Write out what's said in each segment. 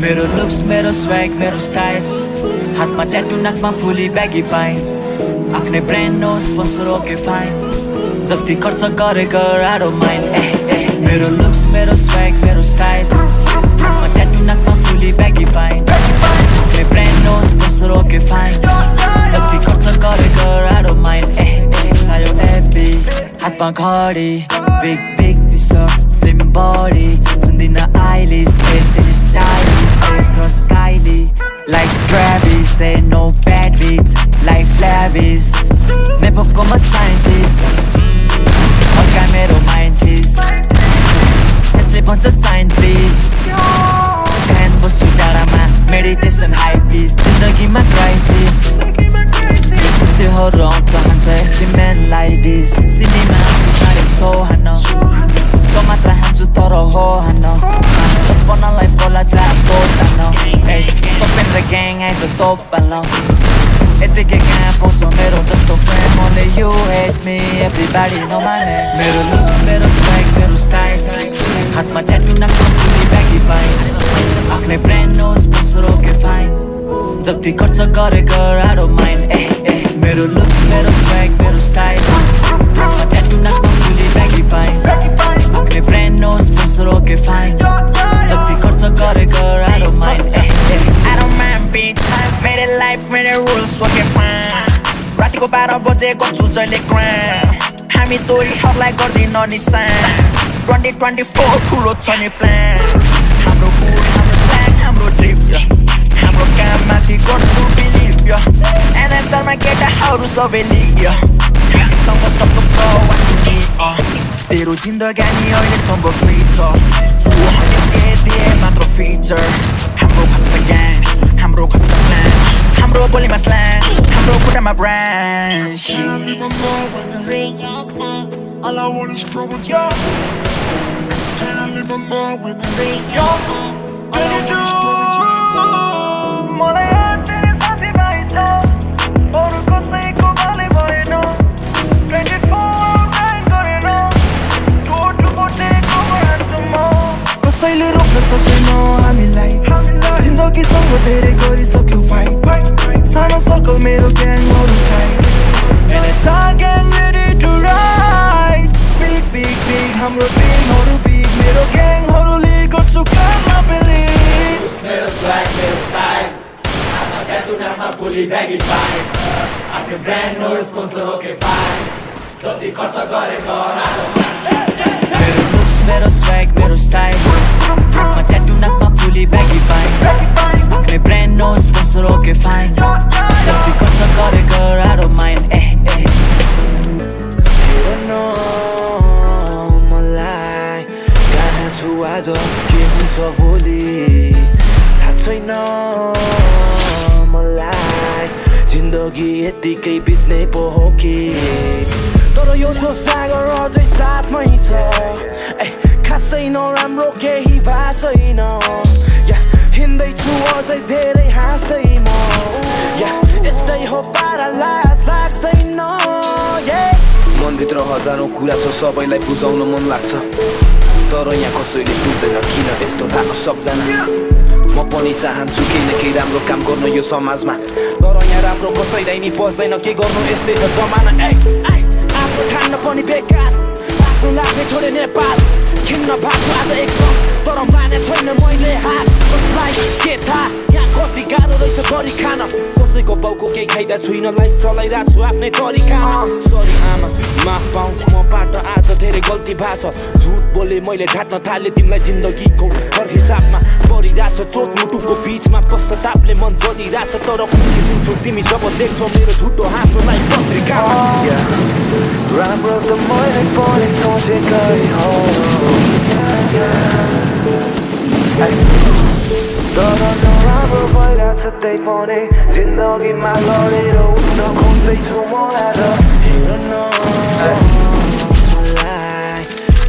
मेरो लुक्स मेरो स्वैग मेरो स्टाइल हातमा ट्याटु नाकमा फुली ब्यागी पाइ आफ्नै brand no sponsor okay fine जति खर्च गरे गर I don't mind मेरो लुक्स मेरो स्वैग मेरो स्टाइल हातमा ट्याटु नाकमा फुली ब्यागी पाइ आफ्नै brand no sponsor okay fine जति खर्च गरे गर I don't mind चायो एपी हातमा घडी big big T-shirt slim body सुन्दिन आइलिस तेरी stylish cross Kylie like Travis say no bad beats life lavish never come a scientist okay मेरो mindis यसले भन्छ sign please ध्यान बस्छु डाँडामा meditation high peace जिन्दगीमा crisis मान्छेहरू आउँछ हान्छ estimate like this सिनेमा आउँछु सारे सो हान्न सो मात्र हान्छु तर हो हान्न मास्टर्स बनालाई बोला जा बोल्न तोपेन र ग्याङ आइज तोप पाल्न यतिकै कहाँ पाउँछ मेरो जस्तो friend only you hate me everybody नमाने मेरो लुक्स मेरो स्वैग मेरो स्टाइल हातमा ट्याटु नाकमा फुली ब्यागी पाइ आफ्नै brand no sponsor okay fine जति खर्च गरे गर I don't mind मेरो लुक्स मेरो स्वैग मेरो स्टाइल हातमा ट्याटु नाकमा फुली ब्यागी पाइ आफ्नै brand no sponsor okay fine जति खर्च गरे गर I don't mind I don't mind bitch मेरो लाइफ मेरो रुल्स ओके फाइन रातिको 12 बजे गर्छु जहिले क्राम हामी तोरीहरूलाई गर्दिन निशान 2024 ठुलो छ नि प्लान हाम्रो फुड हाम्रो स्ल्याङ हाम्रो ड्रिप हाम्रो काममाथि गर्छु बिलिभ एनएचआरमा केटाहरू सबै लिग हामीसँग सब छ तेरो जिन्दगानी अहिलेसम्म फ्री छ 200K दिए मात्र फिचर हाम्रो खतरा ग्याङ हाम्रो खतरा प्लान हाम्रो बोलीमा स्ल्याङ हाम्रो खुट्टामा brand Can I leave a more when the ring outside? All I want is trouble, yo. Can I leave a more when the ring outside? All I want is trouble, yo. मलाई तेरे साथी भाइ छ अरु कसैको बाले भएन 24 grind गरेन टोटु कोटेको भएछु म कसैले रोक्न सक्दैन हामीलाई जिन्दगीसँग धेरै गरिसक्यो फाइट सानो सर्कल मेरो ग्याङहरू tight And it's our gang ready to ride Big, big, big हाम्रो ड्रिमहरू बिग मेरो ग्याङहरू लिड गर्छु काममा बिलिभ मेरो स्वैग मेरो स्टाइल हातमा ट्याटु नाकमा फुली ब्यागी पाइ आफ्नै brand no sponsor okay fine जति खर्च गरे गर I don't mind मेरो लुक्स मेरो स्वैग मेरो स्टाइल हातमा ट्याटु नाकमा फुली ब्यागी पाइ आफ्नै brand no sponsor okay fine जति खर्च गरे गर I don't mind मलाई कहाँ छु आज के हुन्छ भोलि थाहा छैन मलाई जिन्दगी यतिकै बित्ने पो हो कि तर यो जो सागर अझै साथमै छ खासै नराम्रो केही भएको छैन हिँड्दैछु अझै धेरै हाँस्दै म यस्तै हो पारा लाज लाग्दैन मनभित्र हजारौं कुरा छ सबैलाई बुझाउन मन लाग्छ तर यहाँ कसैले बुझ्दैन किन यस्तो भएको सबजना म पनि चाहन्छु केही न केही राम्रो काम गर्न यो समाजमा तर यहाँ राम्रो कसैलाई नि बस्दैन के गर्नु यस्तै छ जमाना आफ्नो ठान्न पनि बेकार आफ्नो लाग्ने छोडे नेपाल खिन्न भएको आज एकदम तर माने छैन मैले हात कसलाई के थाहा यहाँ कति गाह्रो रहेछ गरी खान कसैको बाउको केही खाइदा छुइनँ लाइफ चलाइरहेको छु आफ्नै तरिकामा सरी आमा माफ पाऊ मबाट आज धेरै गल्ती भएको छ झुट बोले मैले ढाट्न थाले तिमीलाई जिन्दगीको हर हिसाबमा परिरहेछ चोट मुटुको बिचमा पश्चातापले मन जलिरहेछ तर खुसी हुन्छौ तिमी जब देख्छौ मेरो झुटो हाँसोलाई पत्रिकामा राम्रो त मैले पनि सोचेकै हो तर नराम्रो भइरहेछ त्यही पनि जिन्दगीमा लडेर उठ्न खोज्दैछु मलाई हेर न मलाई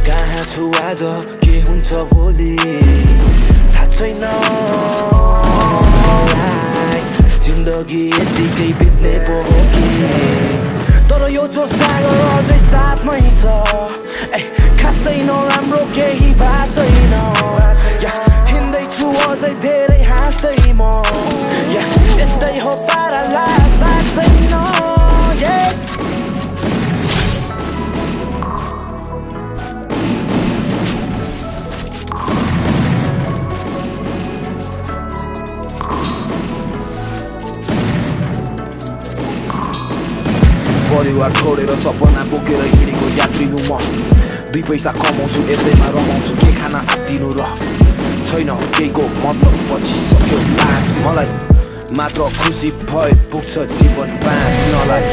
कहाँ छु आज के हुन्छ भोलि थाहा छैन जिन्दगी यतिकै बित्ने पो हो कि तर यो जो सागर अझै साथमै छ खासै नराम्रो केही भएको छैन हिँड्दैछु अझै धेरै हाँस्दै म यस्तै हो पारा लाज लाग्दैन परिवार छोडेर सपना बोकेर हिँडेको यात्री हुँ म 2 पैसा कमाउँछु यसैमा रमाउँछु के खान आत्तिनु र छैन केहीको मतलब पछि सक्यो लाज मलाई मात्र खुसी भए पुग्छ जीवन बाँच्नलाई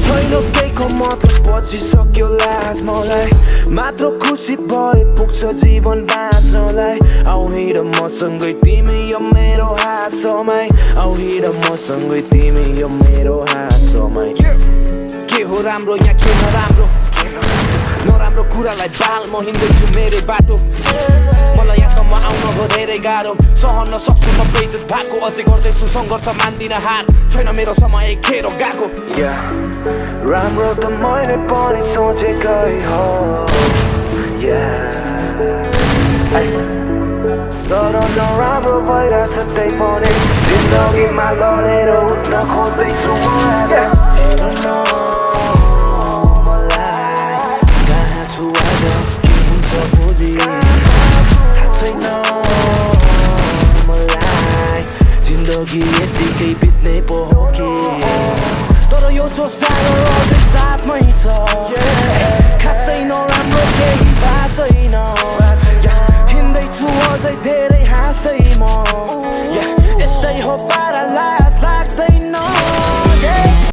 छैन केहीको मतलब पछि सक्यो लाज मलाई मात्र खुसी भए पुग्छ जीवन बाँच्नलाई आऊ हिँड मसँगै तिमी यो मेरो हात समाई आऊ हिँड मसँगै तिमी यो मेरो हात समाई के हो राम्रो या के नराम्रो नराम्रो कुरालाई बाल म हिँड्दैछु मेरै बाटो मलाई यहाँसम्म आउन हो धेरै गाह्रो सहन सक्छु म बेइज्जत भएको अझै गर्दैछु सङ्घर्ष मान्दिन हात छैन मेरो समय खेर गएको राम्रो त मैले पनि सोचेकै हो तर नराम्रो भइरहेछ त्यही पनि जिन्दगीमा लडेर उठ्न खोज्दैछु जिन्दगी यतिकै बित्ने पो हो कि तर यो जो सानो अझै साथमै छ